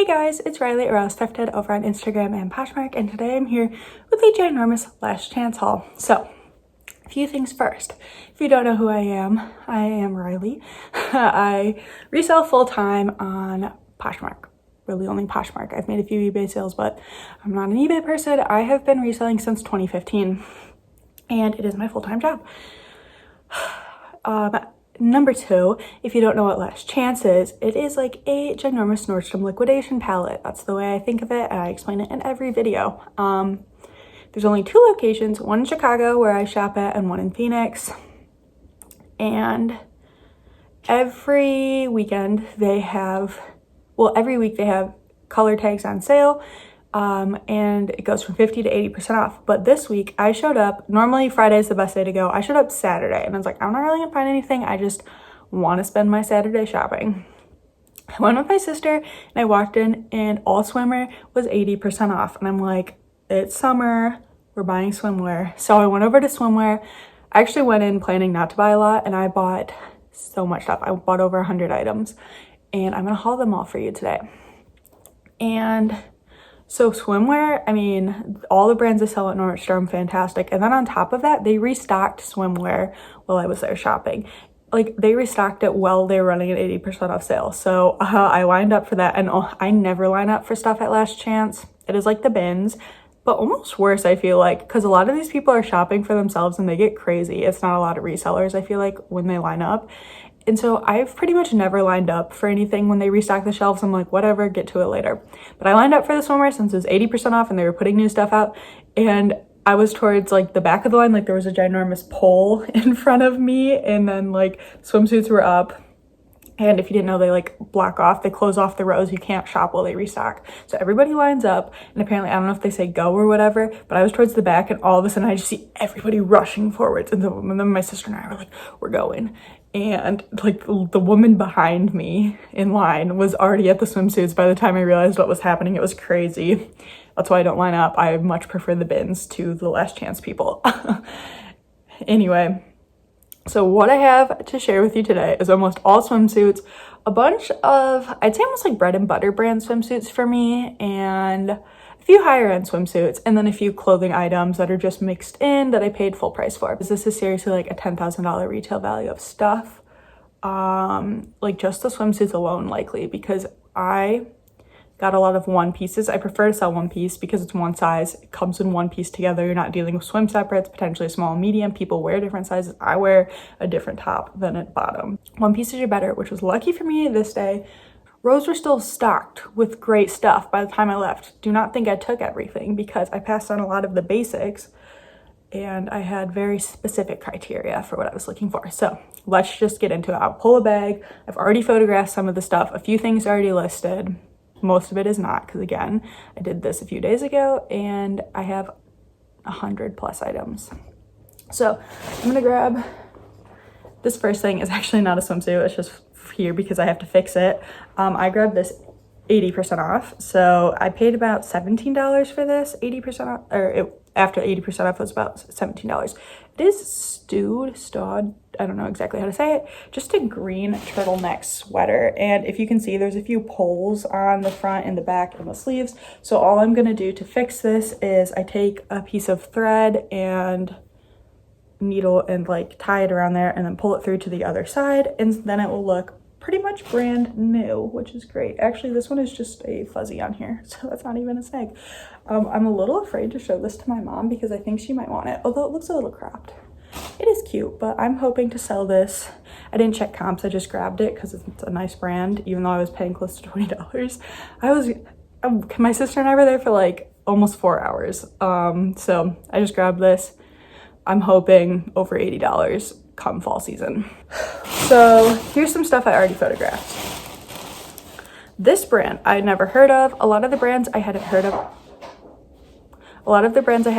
Hey guys, it's Riley or else Thrifted over on Instagram and Poshmark, and today I'm here with a ginormous last chance haul. So, a few things first. If you don't know who I am Riley. I resell full-time on Poshmark. Really only Poshmark. I've made a few eBay sales, but I'm not an eBay person. I have been reselling since 2015, and it is my full-time job. Number two, if you don't know what Last Chance is, it is like a ginormous Nordstrom liquidation palette. That's the way I think of it, and I explain it in every video. There's only two locations, one in Chicago where I shop at and one in Phoenix. And every weekend they have, every week they have color tags on sale. And it goes from 50 to 80% off. But this week I showed up, normally Friday is the best day to go. I showed up Saturday and I was like, I'm not really gonna find anything. I just want to spend my Saturday shopping. I went with my sister and I walked in and all swimwear was 80% off. And I'm like, it's summer, we're buying swimwear. So I went over to Swimwear. I actually went in planning not to buy a lot and I bought so much stuff. I bought over 100 items and I'm gonna haul them all for you today. And so swimwear, I mean, all the brands they sell at Nordstrom, fantastic. And then on top of that, they restocked swimwear while I was there shopping. Like, they restocked it while they were running an 80% off sale. So I lined up for that. And I never line up for stuff at Last Chance. It is like the bins, but almost worse, I feel like, because a lot of these people are shopping for themselves and they get crazy. It's not a lot of resellers, I feel like, when they line up. And so I've pretty much never lined up for anything when they restock the shelves. I'm like, whatever, get to it later. But I lined up for the swimwear since it was 80% off and they were putting new stuff out. And I was towards like the back of the line, like there was a ginormous pole in front of me, and then like swimsuits were up. And if you didn't know, they like block off, they close off the rows. You can't shop while they restock. So everybody lines up, and apparently, I don't know if they say go or whatever, but I was towards the back and all of a sudden I just see everybody rushing forwards. And then my sister and I were like, we're going. And like the woman behind me in line was already at the swimsuits by the time I realized what was happening. It was crazy. That's why I don't line up. I much prefer the bins to the Last Chance people. Anyway. So what I have to share with you today is almost all swimsuits, a bunch of, I'd say almost like bread and butter brand swimsuits for me, and a few higher end swimsuits, and then a few clothing items that are just mixed in that I paid full price for. This is seriously like a $10,000 retail value of stuff. Like just the swimsuits alone likely, because I got a lot of one pieces. I prefer to sell one piece because it's one size. It comes in one piece together. You're not dealing with swim separates, potentially small and medium. People wear different sizes. I wear a different top than a bottom. One pieces are better, which was lucky for me this day. Rows were still stocked with great stuff by the time I left. Do not think I took everything because I passed on a lot of the basics and I had very specific criteria for what I was looking for. So let's just get into it. I'll pull a bag. I've already photographed some of the stuff. A few things already listed. Most of it is not, because again, I did this a few days ago and I have 100+ items. So I'm gonna grab, this first thing is actually not a swimsuit, it's just here because I have to fix it. I grabbed this 80% off. So I paid about $17 for this, 80% off, or after 80% off it was about $17. It is stewed, I don't know exactly how to say it, just a green turtleneck sweater. And if you can see, there's a few pulls on the front and the back and the sleeves. So all I'm gonna do to fix this is I take a piece of thread and needle and like tie it around there and then pull it through to the other side, and then it will look pretty much brand new, which is great. Actually, this one is just a fuzzy on here, so that's not even a snag. I'm a little afraid to show this to my mom because I think she might want it, although it looks a little cropped. It is cute, but I'm hoping to sell this. I didn't check comps, I just grabbed it because it's a nice brand, even though I was paying close to $20. My sister and I were there for like almost 4 hours. So I just grabbed this. I'm hoping over $80 come fall season. So here's some stuff I already photographed. This brand I had never heard of. A lot of the brands I hadn't heard of. A lot of the brands I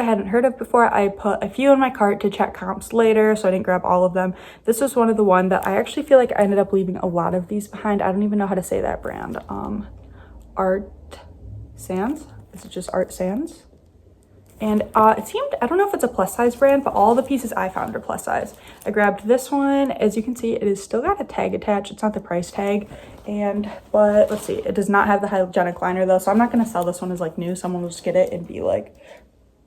hadn't heard of before. I put a few in my cart to check comps later, so I didn't grab all of them. This was one of the one that I actually feel like I ended up leaving a lot of these behind. I don't even know how to say that brand. Art Sands? Is it just Art Sands? And it seemed, I don't know if it's a plus size brand, but all the pieces I found are plus size. I grabbed this one. As you can see, it has still got a tag attached. It's not the price tag. But let's see, it does not have the hygienic liner though. So I'm not going to sell this one as like new. Someone will just get it and be like,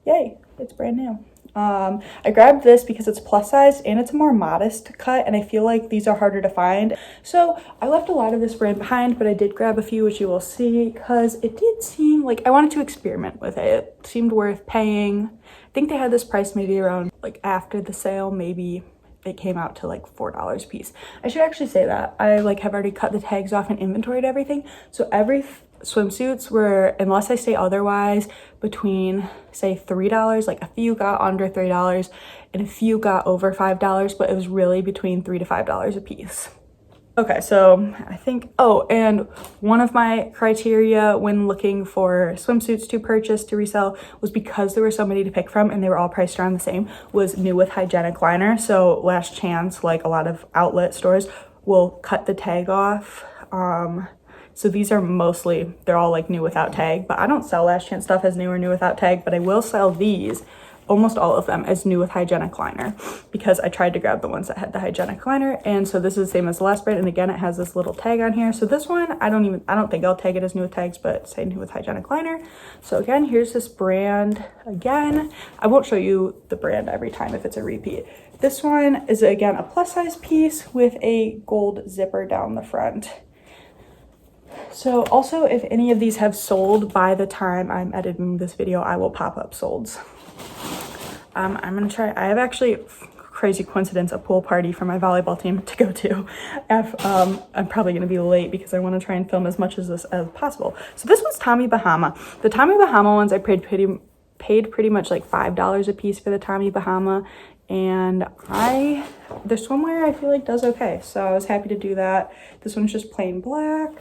yay, it's brand new. I grabbed this because it's plus size and it's a more modest cut, and I feel like these are harder to find. So I left a lot of this brand behind, but I did grab a few, which you will see, because it did seem like I wanted to experiment with it. It seemed worth paying. I think they had this price maybe around like after the sale, maybe it came out to like $4 a piece. I should actually say that I like have already cut the tags off and inventoried everything. So every swimsuits were, unless I say otherwise, between say $3, like a few got under $3 and a few got over $5, but it was really between $3 to $5 a piece. Okay, so I think, oh, and one of my criteria when looking for swimsuits to purchase to resell was, because there were so many to pick from and they were all priced around the same, was new with hygienic liner. So Last Chance, like a lot of outlet stores, will cut the tag off. So these are mostly, they're all like new without tag, but I don't sell Last Chance stuff as new or new without tag, but I will sell these, almost all of them, as new with hygienic liner, because I tried to grab the ones that had the hygienic liner. And so this is the same as the last brand, and again it has this little tag on here. So this one I don't think I'll tag it as new with tags, but say new with hygienic liner. So again, here's this brand again. I won't show you the brand every time if it's a repeat. This one is again a plus size piece with a gold zipper down the front. So also, if any of these have sold by the time I'm editing this video, I will pop up solds. I'm gonna try, I have actually, crazy coincidence, a pool party for my volleyball team to go to. I'm probably gonna be late because I wanna try and film as much of this as possible. So this one's Tommy Bahama. The Tommy Bahama ones I paid pretty much like $5 a piece for the Tommy Bahama. And the swimwear I feel like does okay. So I was happy to do that. This one's just plain black.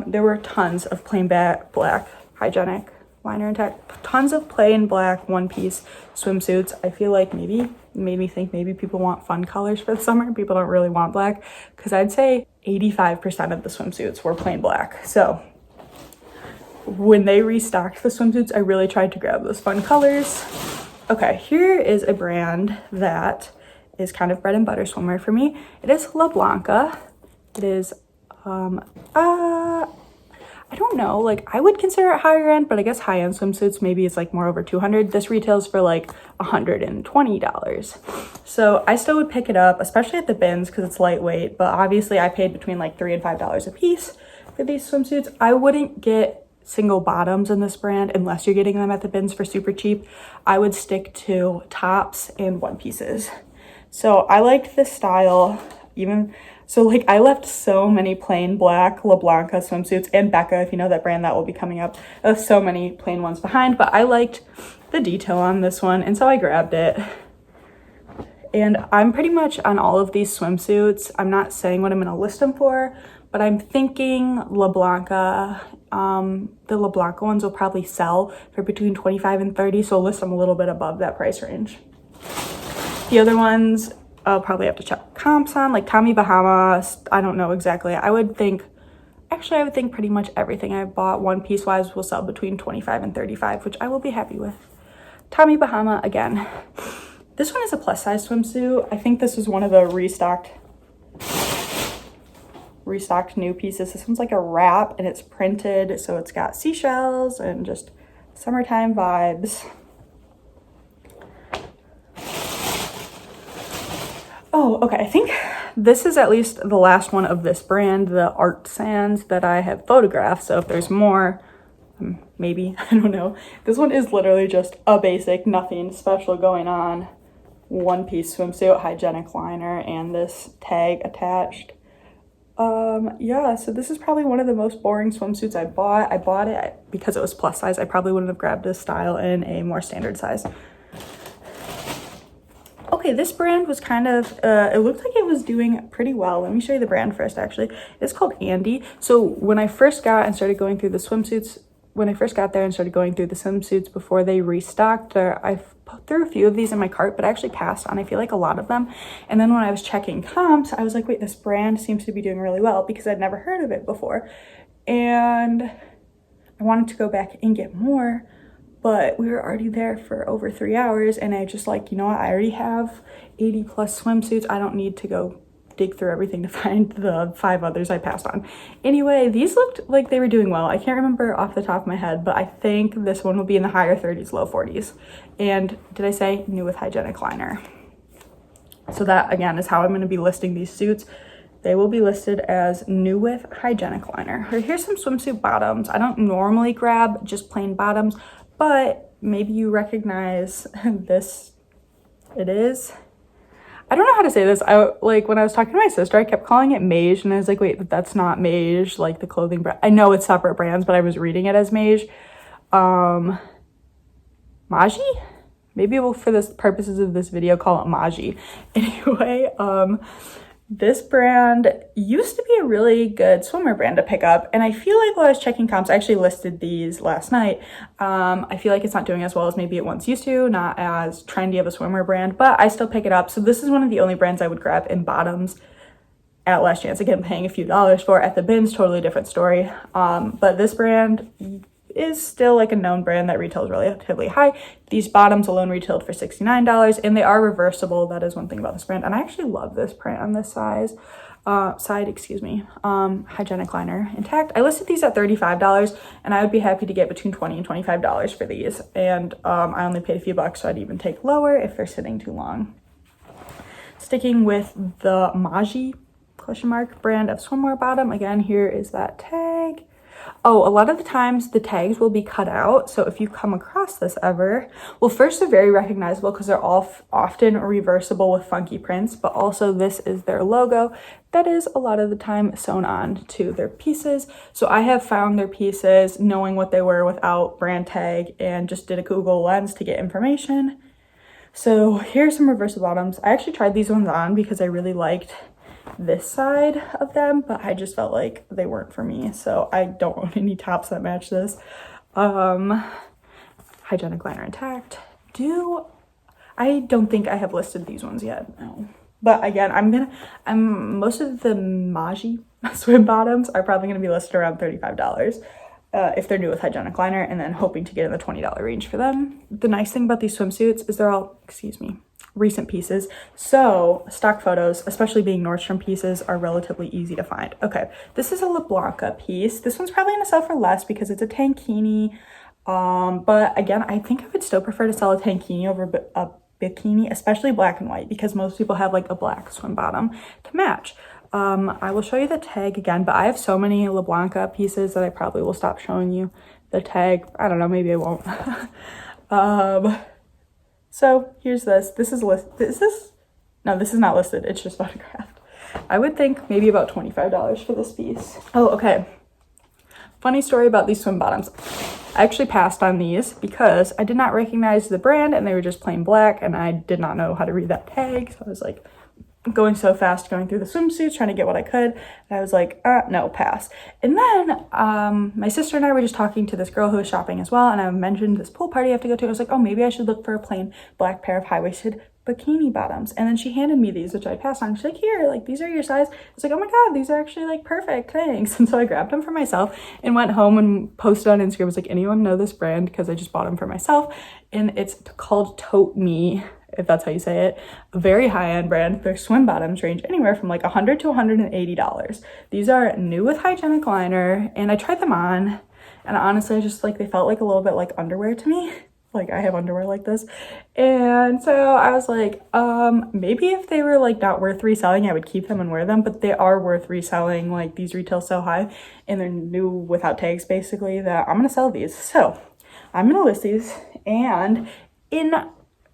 There were tons of plain black hygienic liner and tag, tons of plain black one-piece swimsuits. I feel like maybe made me think maybe people want fun colors for the summer. People don't really want black, because I'd say 85% of the swimsuits were plain black. So when they restocked the swimsuits, I really tried to grab those fun colors. Okay, here is a brand that is kind of bread and butter swimwear for me. It is La Blanca. It is I don't know, like I would consider it higher end, but I guess high-end swimsuits maybe it's like more over 200. This retails for like $120. So I still would pick it up, especially at the bins, because it's lightweight, but obviously I paid between like $3 and $5 a piece for these swimsuits. I wouldn't get single bottoms in this brand unless you're getting them at the bins for super cheap. I would stick to tops and one pieces. So I liked this style. So like I left so many plain black La Blanca swimsuits, and Becca, if you know that brand, that will be coming up, so many plain ones behind, but I liked the detail on this one, and so I grabbed it. And I'm pretty much on all of these swimsuits. I'm not saying what I'm gonna list them for, but I'm thinking La Blanca, the La Blanca ones will probably sell for between 25 and 30, so I'll list them a little bit above that price range. The other ones, I'll probably have to check comps on, like Tommy Bahama, I don't know exactly. I would think pretty much everything I bought one piece wise will sell between 25 and 35, which I will be happy with. Tommy Bahama again. This one is a plus size swimsuit. I think this is one of the restocked new pieces. This one's like a wrap and it's printed, so it's got seashells and just summertime vibes. Oh, okay, I think this is at least the last one of this brand, the Art Sands, that I have photographed. So if there's more, maybe, I don't know. This one is literally just a basic, nothing special going on. One piece swimsuit, hygienic liner, and this tag attached. Yeah, so this is probably one of the most boring swimsuits I bought. I bought it because it was plus size. I probably wouldn't have grabbed this style in a more standard size. Okay, this brand was kind of, it looked like it was doing pretty well. Let me show you the brand first, actually. It's called Andy. So when I first got and started going through the swimsuits, before they restocked, I threw a few of these in my cart, but I actually passed on, I feel like, a lot of them. And then when I was checking comps, I was like, wait, this brand seems to be doing really well, because I'd never heard of it before. And I wanted to go back and get more, but we were already there for over 3 hours, and I just like, you know what, I already have 80 plus swimsuits. I don't need to go dig through everything to find the 5 others I passed on. Anyway, these looked like they were doing well. I can't remember off the top of my head, but I think this one will be in the higher 30s, low 40s. And did I say new with hygienic liner? So that again is how I'm going to be listing these suits. They will be listed as new with hygienic liner. Here's some swimsuit bottoms. I don't normally grab just plain bottoms, but maybe you recognize this. It is. I don't know how to say this. Like when I was talking to my sister, I kept calling it Mage, and I was like, wait, that's not Mage, like the clothing brand. I know it's separate brands, but I was reading it as Mage. Maji? Maybe we'll, for the purposes of this video, call it Maji. Anyway, this brand used to be a really good swimwear brand to pick up, and I feel like while I was checking comps, I actually listed these last night. I feel like it's not doing as well as maybe it once used to, not as trendy of a swimwear brand, but I still pick it up. So this is one of the only brands I would grab in bottoms at Last Chance. Again, paying a few dollars for. At the bins, totally different story. But this brand is still like a known brand that retails relatively high. These bottoms alone retailed for $69, and they are reversible. That is one thing about this brand, and I actually love this print on this side, excuse me. Hygienic liner intact. I listed these at $35, and I would be happy to get between $20 and $25 for these, and I only paid a few bucks, so I'd even take lower if they're sitting too long. Sticking with the Maji # brand of swimwear bottom, again, here is that tag. Oh, a lot of the times the tags will be cut out. So if you come across this ever, well, first they're very recognizable because they're all often reversible with funky prints, but also this is their logo that is a lot of the time sewn on to their pieces. So I have found their pieces knowing what they were without brand tag and just did a Google Lens to get information. So here's some reversible bottoms. I actually tried these ones on because I really liked this side of them, but I just felt like they weren't for me, so I don't own any tops that match this. Hygienic liner intact. I don't think I have listed these ones yet, no. But again, most of the Maji swim bottoms are probably gonna be listed around $35 if they're new with hygienic liner, and then hoping to get in the $20 range for them. The nice thing about these swimsuits is they're all, recent pieces, so stock photos, especially being Nordstrom pieces, are relatively easy to find. Okay, this is a La Blanca piece. This one's probably gonna sell for less because it's a tankini, but again, I think I would still prefer to sell a tankini over a bikini, especially black and white, because most people have like a black swim bottom to match. I will show you the tag again, but I have so many La Blanca pieces that I probably will stop showing you the tag. I don't know, maybe I won't. So here's this. This is listed. No, this is not listed. It's just photographed. I would think maybe about $25 for this piece. Oh, okay. Funny story about these swim bottoms. I actually passed on these because I did not recognize the brand, and they were just plain black, and I did not know how to read that tag. So I was like going so fast, going through the swimsuits, trying to get what I could. And I was like, no, pass. And then my sister and I were just talking to this girl who was shopping as well, and I mentioned this pool party I have to go to. I was like, oh, maybe I should look for a plain black pair of high-waisted bikini bottoms. And then she handed me these, which I passed on. She's like, here, like, these are your size. I was like, oh my God, these are actually like perfect, thanks. And so I grabbed them for myself and went home and posted on Instagram. I was like, anyone know this brand? Because I just bought them for myself. And it's called Tote Me, if that's how you say it. A very high-end brand. Their swim bottoms range anywhere from like $100 to $180. These are new with hygienic liner, and I tried them on, and honestly, I just like, they felt like a little bit like underwear to me. Like, I have underwear like this. And so I was like, maybe if they were like not worth reselling, I would keep them and wear them, but they are worth reselling. Like, these retail so high, and they're new without tags basically, that I'm gonna sell these. So I'm gonna list these, and in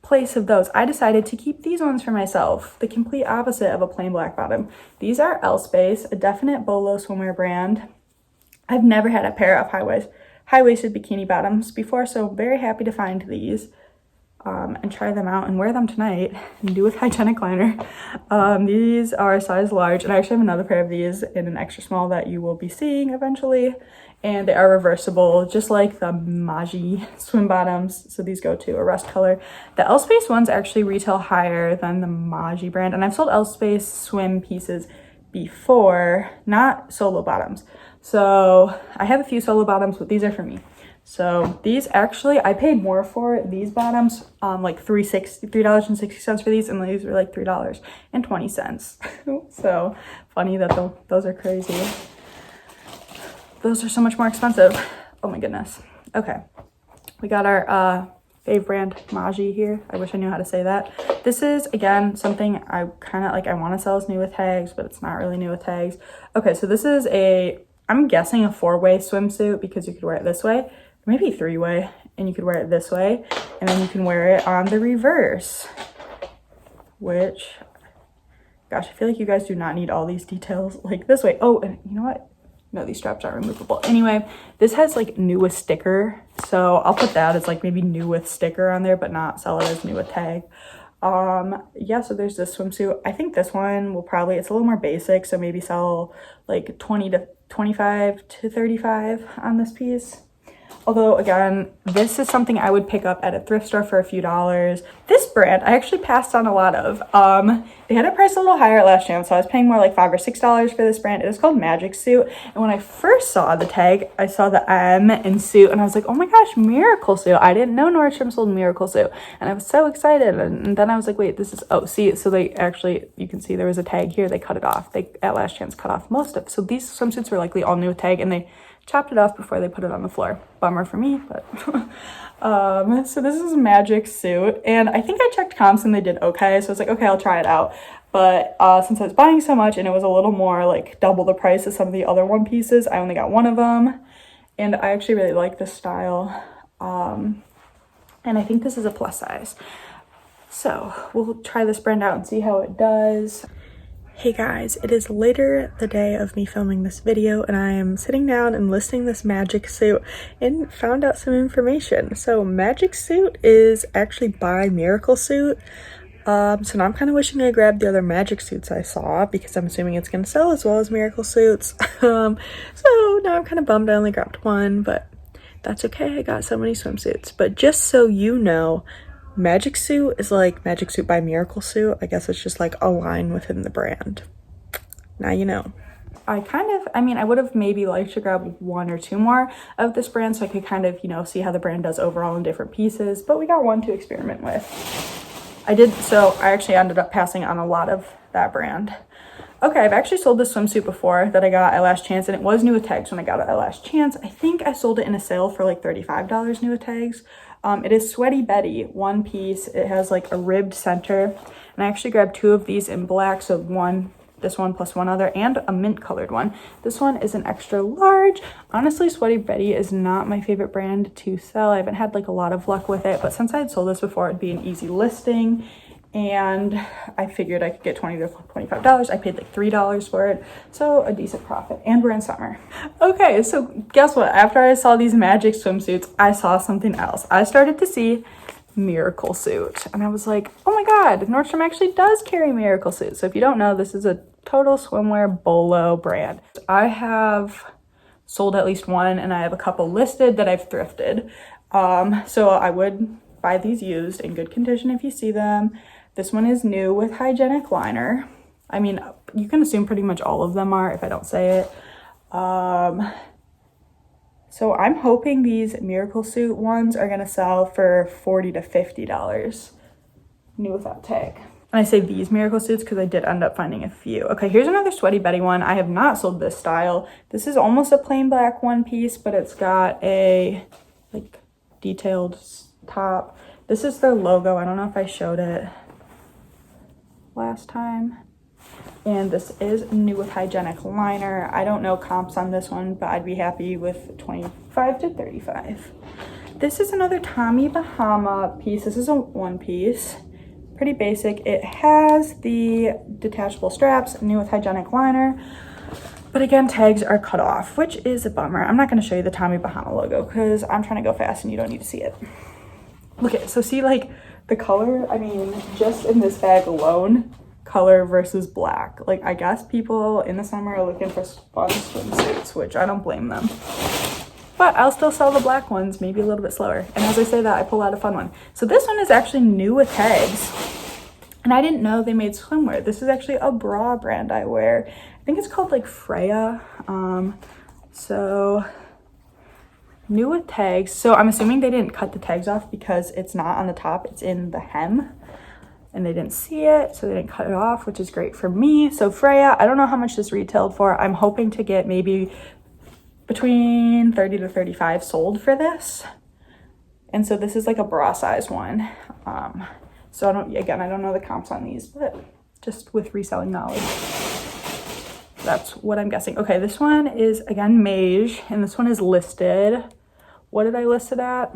place of those, I decided to keep these ones for myself, the complete opposite of a plain black bottom. These are L-Space, a definite BOLO swimwear brand. I've never had a pair of high-waisted bikini bottoms before, so very happy to find these and try them out and wear them tonight and do with hygienic liner. These are a size large, and I actually have another pair of these in an extra small that you will be seeing eventually, and they are reversible just like the Maji swim bottoms, so these go to a rust color. The L-Space ones actually retail higher than the Maji brand, and I've sold L-Space swim pieces before, not solo bottoms. So I have a few solo bottoms, but these are for me. So these actually, I paid more for these bottoms, like $3.60 for these, and these were like $3.20. So funny that those are crazy. Those are so much more expensive. Oh my goodness. Okay, we got our fave brand Maji here. I wish I knew how to say that. This is, again, something I kind of like, I want to sell as new with tags, but it's not really new with tags. Okay, so this is I'm guessing a 4-way swimsuit, because you could wear it this way, maybe 3-way, and you could wear it this way, and then you can wear it on the reverse, which, gosh, I feel like you guys do not need all these details like this way. Oh, and you know what? No, these straps aren't removable. Anyway, this has like new with sticker, so I'll put that as like maybe new with sticker on there, but not sell it as new with tag. Yeah, so there's this swimsuit. I think this one will probably, it's a little more basic, so maybe sell like 25 to 35 on this piece. Although, again, this is something I would pick up at a thrift store for a few dollars. This brand, I actually passed on a lot of. They had it priced a little higher at Last Chance, so I was paying more like $5 or $6 for this brand. It is called Magic Suit. And when I first saw the tag, I saw the M in suit, and I was like, oh my gosh, Miracle Suit. I didn't know Nordstrom sold Miracle Suit. And I was so excited. And then I was like, wait, this is, oh, see, so they actually, you can see there was a tag here. They cut it off. They, at Last Chance, cut off most of it. So these swimsuits were likely all new with tag, and they chopped it off before they put it on the floor. Bummer for me, but so this is a Magic Suit, and I think I checked comps and they did okay, so I was like, okay, I'll try it out. But since I was buying so much and it was a little more like double the price of some of the other one pieces, I only got one of them, and I actually really like this style, and I think this is a plus size. So we'll try this brand out and see how it does. Hey guys, it is later the day of me filming this video, and I am sitting down and listing this Magic Suit and found out some information. So Magic Suit is actually by Miracle Suit. So now I'm kind of wishing I grabbed the other Magic Suits I saw, because I'm assuming it's going to sell as well as Miracle Suits. So now I'm kind of bummed I only grabbed one, but that's okay. I got so many swimsuits. But just so you know, Magic Suit is like Magic Suit by Miracle Suit. I guess it's just like a line within the brand. Now you know. I would have maybe liked to grab 1 or 2 more of this brand so I could kind of, you know, see how the brand does overall in different pieces, but we got 1 to experiment with. I actually ended up passing on a lot of that brand. Okay, I've actually sold this swimsuit before that I got at Last Chance, and it was new with tags when I got it at Last Chance. I think I sold it in a sale for like $35 new with tags. It is Sweaty Betty, 1 piece. It has like a ribbed center, and I actually grabbed 2 of these in black, so this one plus 1 other, and a mint colored one. This one is an extra large. Honestly, Sweaty Betty is not my favorite brand to sell. I haven't had like a lot of luck with it, but since I had sold this before, it'd be an easy listing, and I figured I could get $20 to $25. I paid like $3 for it, so a decent profit, and we're in summer. Okay, so guess what? After I saw these Magic swimsuits, I saw something else. I started to see Miracle Suit, and I was like, oh my god, Nordstrom actually does carry Miracle Suit. So if you don't know, this is a total swimwear BOLO brand. I have sold at least 1, and I have a couple listed that I've thrifted. So I would buy these used in good condition if you see them. This one is new with hygienic liner. I mean, you can assume pretty much all of them are if I don't say it. So I'm hoping these Miracle Suit ones are gonna sell for $40 to $50, new without tag. And I say these Miracle Suits because I did end up finding a few. Okay, here's another Sweaty Betty one. I have not sold this style. This is almost a plain black one piece, but it's got a like detailed top. This is their logo. I don't know if I showed it last time. And this is new with hygienic liner. I don't know comps on this one, but I'd be happy with 25 to 35. This is another Tommy Bahama piece. This is a 1 piece. Pretty basic. It has the detachable straps, new with hygienic liner. But again, tags are cut off, which is a bummer. I'm not going to show you the Tommy Bahama logo because I'm trying to go fast and you don't need to see it. Look at it. So see like the color, I mean, just in this bag alone, color versus black. Like, I guess people in the summer are looking for fun swimsuits, which I don't blame them. But I'll still sell the black ones, maybe a little bit slower. And as I say that, I pull out a fun one. So this one is actually new with tags. And I didn't know they made swimwear. This is actually a bra brand I wear. I think it's called like Freya. So new with tags. So I'm assuming they didn't cut the tags off because it's not on the top, it's in the hem. And they didn't see it, so they didn't cut it off, which is great for me. So Freya, I don't know how much this retailed for. I'm hoping to get maybe between 30 to 35 sold for this. And so this is like a bra size one. So I don't know the comps on these, but just with reselling knowledge, that's what I'm guessing. Okay, this one is again beige, and this one is listed. What did I list it at?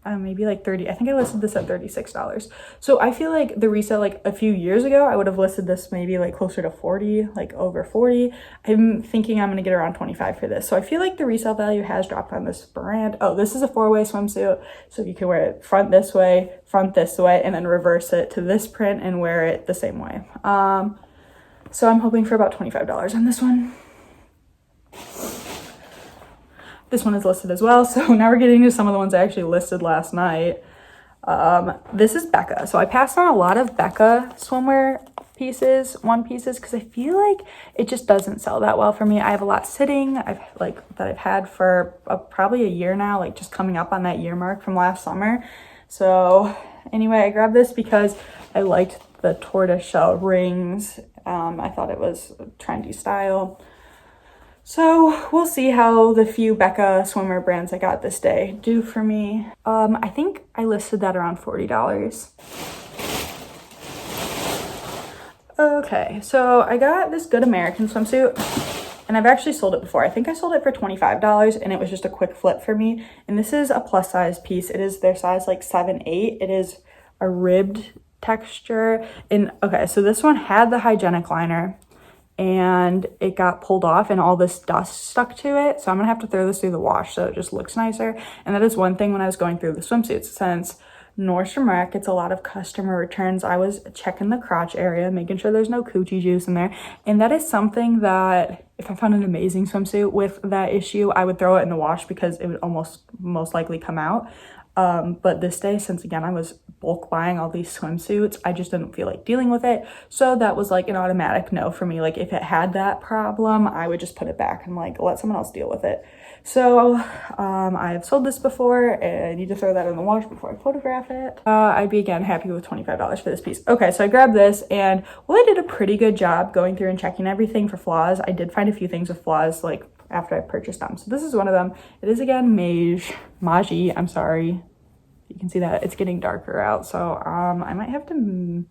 Maybe like 30. I think I listed this at $36. So I feel like the resale, like a few years ago, I would have listed this maybe like closer to 40, like over 40. I'm thinking I'm gonna get around 25 for this. So I feel like the resale value has dropped on this brand. Oh, this is a 4-way swimsuit. So you can wear it front this way, and then reverse it to this print and wear it the same way. So I'm hoping for about $25 on this one. This one is listed as well. So now we're getting to some of the ones I actually listed last night. This is Becca. So I passed on a lot of Becca swimwear one pieces, because I feel like it just doesn't sell that well for me. I have a lot sitting that I've had for probably a year now, like just coming up on that year mark from last summer. So anyway, I grabbed this because I liked the tortoiseshell rings. I thought it was a trendy style. So we'll see how the few Becca swimwear brands I got this day do for me. I think I listed that around $40. Okay, so I got this Good American swimsuit, and I've actually sold it before. I think I sold it for $25, and it was just a quick flip for me. And this is a plus size piece. It is their size like 7-8. It is a ribbed texture. And okay, so this one had the hygienic liner, and it got pulled off and all this dust stuck to it. So I'm gonna have to throw this through the wash so it just looks nicer. And that is one thing when I was going through the swimsuits, since Nordstrom Rack gets a lot of customer returns, I was checking the crotch area, making sure there's no coochie juice in there. And that is something that if I found an amazing swimsuit with that issue, I would throw it in the wash because it would most likely come out. But this day, since again, I was bulk buying all these swimsuits, I just didn't feel like dealing with it. So that was like an automatic no for me. Like if it had that problem, I would just put it back and like let someone else deal with it. So I've sold this before, and I need to throw that in the wash before I photograph it. I'd be again happy with $25 for this piece. Okay, so I grabbed this, and I did a pretty good job going through and checking everything for flaws. I did find a few things with flaws like after I purchased them. So this is one of them. It is again Maji, I'm sorry. You can see that it's getting darker out. So I might have to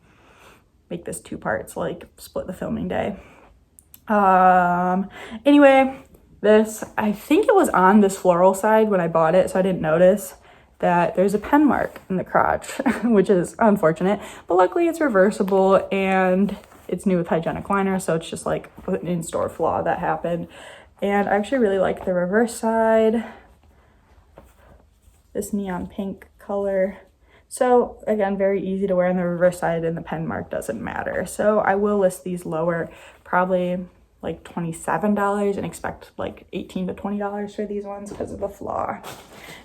make this 2 parts, like split the filming day. Anyway, this, I think it was on this floral side when I bought it, so I didn't notice that there's a pen mark in the crotch, which is unfortunate, but luckily it's reversible and it's new with hygienic liner, so it's just like an in-store flaw that happened. And I actually really like the reverse side, this neon pink color. So again, very easy to wear on the reverse side, and the pen mark doesn't matter. So I will list these lower, probably like $27, and expect like $18 to $20 for these ones because of the flaw.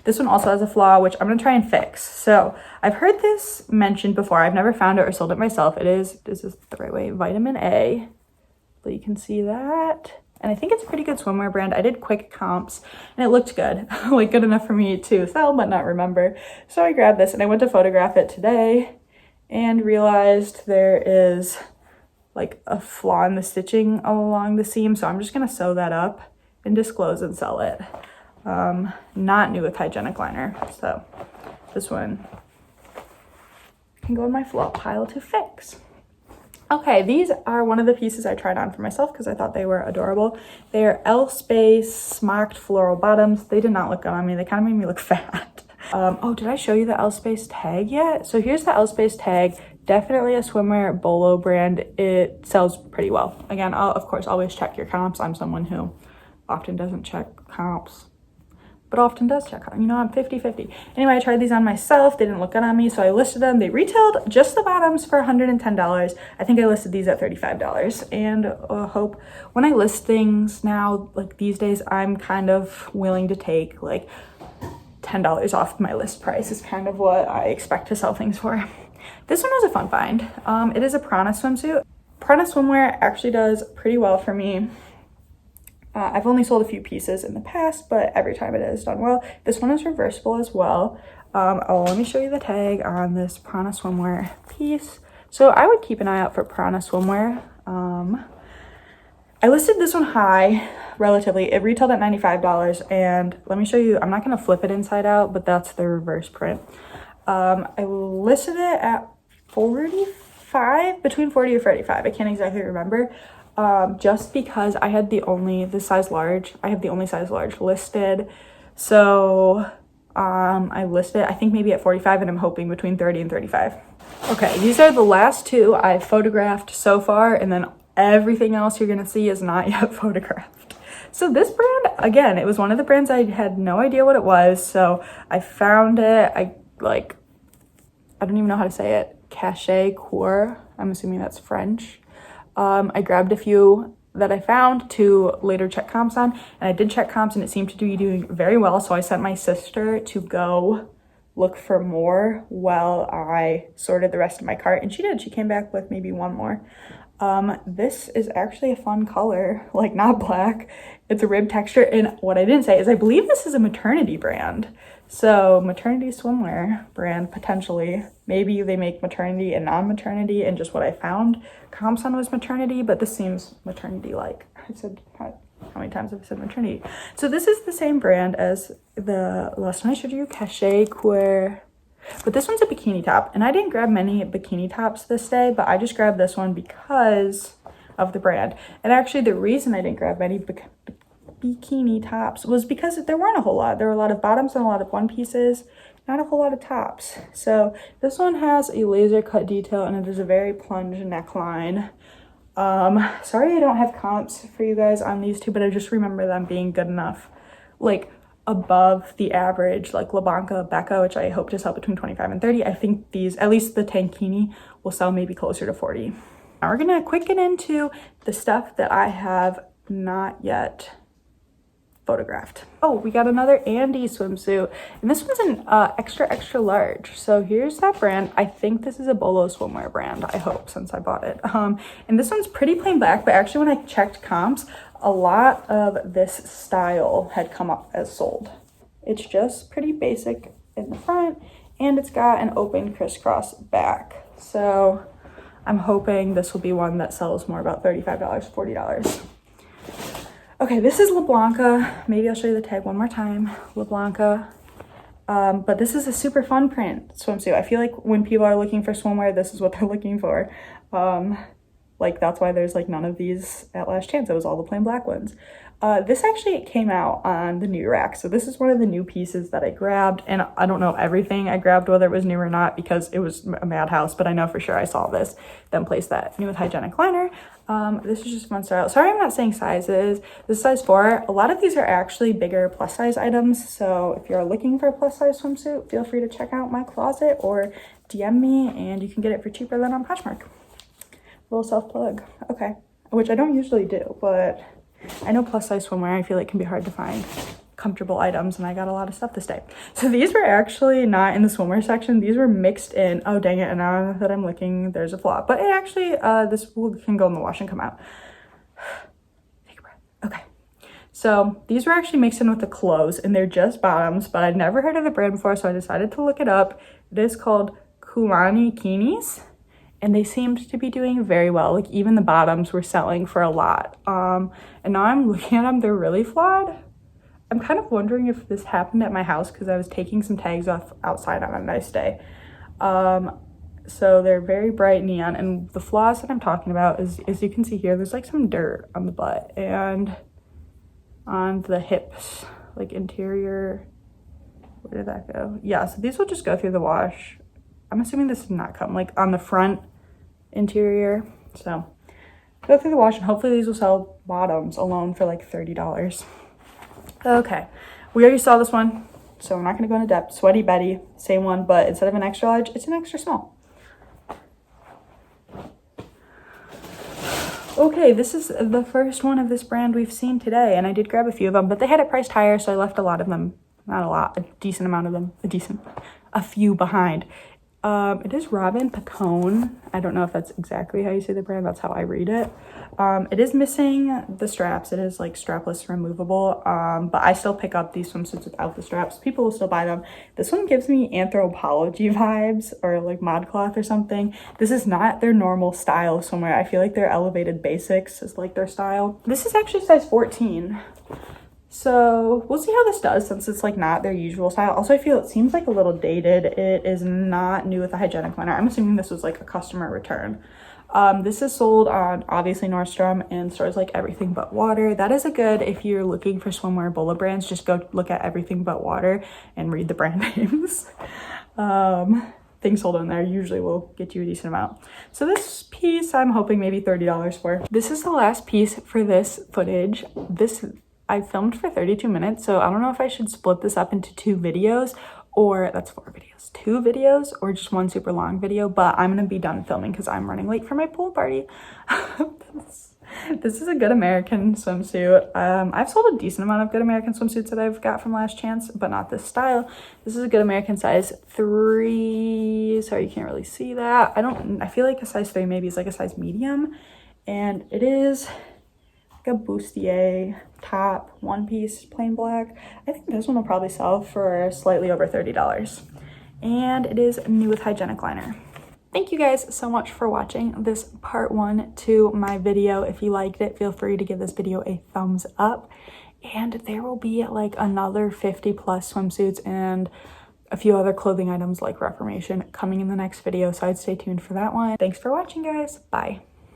This one also has a flaw, which I'm gonna try and fix. So I've heard this mentioned before. I've never found it or sold it myself. This is the right way, vitamin A. But you can see that. And I think it's a pretty good swimwear brand. I did quick comps and it looked good, like good enough for me to sell but not remember. So I grabbed this and I went to photograph it today and realized there is like a flaw in the stitching along the seam. So I'm just gonna sew that up and disclose and sell it. Not new with hygienic liner. So this one can go in my flaw pile to fix. Okay, these are one of the pieces I tried on for myself because I thought they were adorable. They are L-Space smocked floral bottoms. They did not look good on me. They kind of made me look fat. Oh, did I show you the L-Space tag yet? So here's the L-Space tag. Definitely a swimwear BOLO brand. It sells pretty well. Again, I'll, of course, always check your comps. I'm someone who often doesn't check comps, but often does check on, I'm 50-50. Anyway, I tried these on myself. They didn't look good on me, so I listed them. They retailed just the bottoms for $110. I think I listed these at $35. And hope when I list things now, like these days, I'm kind of willing to take like $10 off my list price is kind of what I expect to sell things for. This one was a fun find. It is a Prana swimsuit. Prana swimwear actually does pretty well for me. I've only sold a few pieces in the past, but every time it has done well. This one is reversible as well. Let me show you the tag on this Prana swimwear piece. So I would keep an eye out for Prana swimwear. I listed this one high, relatively. It retailed at $95, and let me show you, I'm not gonna flip it inside out, but that's the reverse print. I listed it at 45, between 40 or 45. I can't exactly remember. Just because I had the only size large listed. So I listed, I think maybe at 45, and I'm hoping between 30 and 35. Okay, these are the last two I've photographed so far, and then everything else you're gonna see is not yet photographed. So this brand, again, it was one of the brands I had no idea what it was, so I found it. I don't even know how to say it. Cachet Coeur, I'm assuming that's French. I grabbed a few that I found to later check comps on, and I did check comps and it seemed to be doing very well, so I sent my sister to go look for more while I sorted the rest of my cart, and she did. She came back with maybe one more. This is actually a fun color, like not black. It's a rib texture, and what I didn't say is I believe this is a maternity brand. So maternity swimwear brand, potentially. Maybe they make maternity and non-maternity, and just what I found comps on was maternity, but this seems maternity-like. I said, how many times have I said maternity? So this is the same brand as the last one I showed you, Cachet Coeur. But this one's a bikini top, and I didn't grab many bikini tops this day, but I just grabbed this one because of the brand. And actually the reason I didn't grab many bikini tops was because there weren't a whole lot. There were a lot of bottoms and a lot of one pieces, not a whole lot of tops. So this one has a laser cut detail, and it is a very plunge neckline. Sorry I don't have comps for you guys on these two, but I just remember them being good enough, like above the average, like La Banca, Becca, which I hope to sell between 25 and 30. I think these, at least the tankini, will sell maybe closer to 40. Now we're gonna quick get into the stuff that I have not yet photographed. Oh, we got another Andy swimsuit, and this one's an extra large. So here's that brand. I think this is a BOLO swimwear brand, I hope, since I bought it. And this one's pretty plain black, but actually when I checked comps, a lot of this style had come up as sold. It's just pretty basic in the front, and it's got an open crisscross back. So I'm hoping this will be one that sells more, about $35, $40. Okay, this is La Blanca. Maybe I'll show you the tag one more time. La Blanca. But this is a super fun print swimsuit. I feel like when people are looking for swimwear, this is what they're looking for. Like that's why there's like none of these at Last Chance. It was all the plain black ones. This actually came out on the new rack. So this is one of the new pieces that I grabbed, and I don't know everything I grabbed, whether it was new or not, because it was a madhouse, but I know for sure I saw this, then placed that new with hygienic liner. This is just one style. Sorry, I'm not saying sizes. This is size 4. A lot of these are actually bigger plus size items. So if you're looking for a plus size swimsuit, feel free to check out my closet or DM me, and you can get it for cheaper than on Poshmark. Little self plug. Okay, which I don't usually do, but I know plus size swimwear I feel like can be hard to find comfortable items, and I got a lot of stuff this day. So these were actually not in the swimwear section. These were mixed in. Oh dang it, and now that I'm looking, there's a flaw, but it actually can go in the wash and come out. Take a breath. Okay, so these were actually mixed in with the clothes, and they're just bottoms, but I'd never heard of the brand before, so I decided to look it up. It is called Kulani Kinis, and they seemed to be doing very well. Like even the bottoms were selling for a lot. And now I'm looking at them, they're really flawed. I'm kind of wondering if this happened at my house because I was taking some tags off outside on a nice day. So they're very bright neon, and the flaws that I'm talking about is, as you can see here, there's like some dirt on the butt and on the hips, like interior. Where did that go? Yeah, so these will just go through the wash. I'm assuming this did not come like on the front interior. So go through the wash, and hopefully these will sell bottoms alone for like $30. Okay, we already saw this one, so I'm not going to go into depth. Sweaty Betty, same one, but instead of an extra large, it's an extra small. Okay, this is the first one of this brand we've seen today, and I did grab a few of them, but they had it priced higher, so I left a lot of them, not a lot, a decent amount of them, a few behind. It is Robin Picone. I don't know if that's exactly how you say the brand. That's how I read it. It is missing the straps. It is like strapless removable. But I still pick up these swimsuits without the straps. People will still buy them. This one gives me Anthropology vibes, or like ModCloth or something. This is not their normal style swimwear. I feel like their Elevated Basics is like their style. This is actually size 14. So we'll see how this does, since it's like not their usual style. Also, I feel it seems like a little dated. It is not new with a hygienic liner. I'm assuming this was like a customer return. This is sold on obviously Nordstrom and stores like Everything But Water. That is a good, if you're looking for swimwear BOLO brands, just go look at Everything But Water and read the brand names. Things sold on there usually will get you a decent amount. So this piece, I'm hoping maybe $30 for. This is the last piece for this footage. I filmed for 32 minutes, so I don't know if I should split this up into 2 videos, or that's 4 videos, 2 videos, or just one super long video, but I'm gonna be done filming because I'm running late for my pool party. This is a Good American swimsuit. I've sold a decent amount of Good American swimsuits that I've got from Last Chance, but not this style. This is a Good American size 3. Sorry, you can't really see that. I feel like a size 3 maybe is like a size medium, and it is a bustier top, one piece, plain black. I think this one will probably sell for slightly over $30. And it is new with hygienic liner. Thank you guys so much for watching this part 1 to my video. If you liked it, feel free to give this video a thumbs up. And there will be like another 50 plus swimsuits and a few other clothing items like Reformation coming in the next video, so I'd stay tuned for that one. Thanks for watching, guys. Bye.